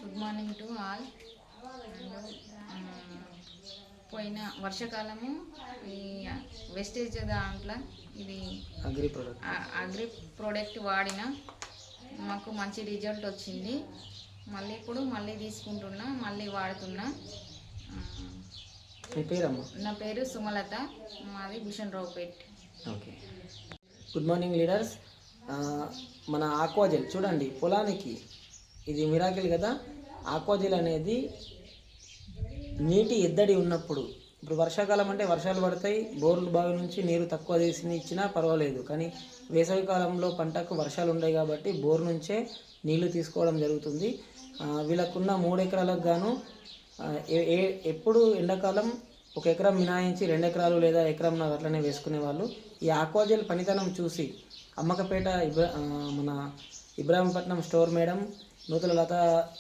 Good morning to all. పోయిన వర్షాకాలము ఈ wastage దాంట్లో ఇది అగ్రి ప్రోడక్ట్ వాడిన మాకు మంచి రిజల్ట్ వచ్చింది. మళ్ళీ తీసుకుంటున్నా, మళ్ళీ వాడుతున్నా. నా పేరు సుమలత, మాది Bhushan Raopet. Okay, good morning leaders. మన ఆక్వాజెల్ చూడండి, పొలానికి ఇది మిరాకిల్ కదా. ఆక్వాజెల్ అనేది నీటి ఎద్దడి ఉన్నప్పుడు, ఇప్పుడు వర్షాకాలం అంటే వర్షాలు పడతాయి, బోర్లు బావి నుంచి నీరు తక్కువ తీసి ఇచ్చినా పర్వాలేదు. కానీ వేసవి కాలంలో పంటకు వర్షాలు ఉన్నాయి కాబట్టి బోర్ నుంచే నీళ్లు తీసుకోవడం జరుగుతుంది. వీళ్ళకున్న 3 ఎకరాలకు గాను ఎప్పుడు ఎండాకాలం 1 ఎకరం మినాయించి 2 ఎకరాలు లేదా ఎకరం అట్లనే వేసుకునేవాళ్ళు. ఈ ఆక్వాజెల్ పనితనం చూసి అమ్మకపేట మన ఇబ్రాహీంపట్నం స్టోర్ మేడం నూతల లత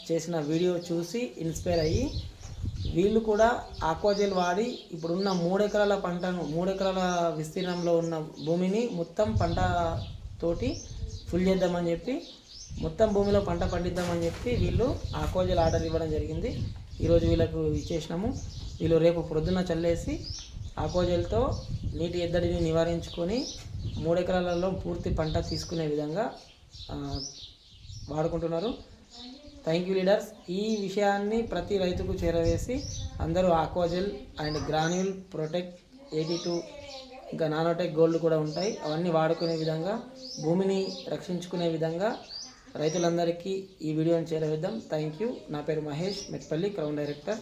చేసిన వీడియో చూసి ఇన్స్పైర్ అయ్యి వీళ్ళు కూడా ఆక్వాజెల్ వాడి ఇప్పుడున్న 3 ఎకరాల పంటను 3 ఎకరాల విస్తీర్ణంలో ఉన్న భూమిని మొత్తం పంట తోటి ఫుల్ చేద్దామని చెప్పి, మొత్తం భూమిలో పంట పండిద్దామని చెప్పి వీళ్ళు ఆక్వాజెల్ ఆర్డర్ ఇవ్వడం జరిగింది. ఈరోజు వీళ్ళకు ఇచ్చేసినాము. వీళ్ళు రేపు ప్రొద్దున చల్లేసి ఆక్వాజెల్తో నీటి ఎద్దడిని నివారించుకొని 3 ఎకరాలలో పూర్తి పంట తీసుకునే విధంగా వాడుకుంటున్నారు. Thank you leaders. ఈ విషయాన్ని ప్రతి రైతుకు చేరవేసి అందరూ ఆక్వాజెల్ అండ్ గ్రాన్యూల్ ప్రొటెక్ట్ 82 ఇంకా నానోటెక్ గోల్డ్ కూడా ఉంటాయి, అవన్నీ వాడుకునే విధంగా, భూమిని రక్షించుకునే విధంగా రైతులందరికీ ఈ వీడియోని చేరవేద్దాం. Thank you. నా పేరు Mahesh Metpalli, crown director.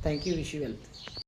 Thank you. Wish you wealth.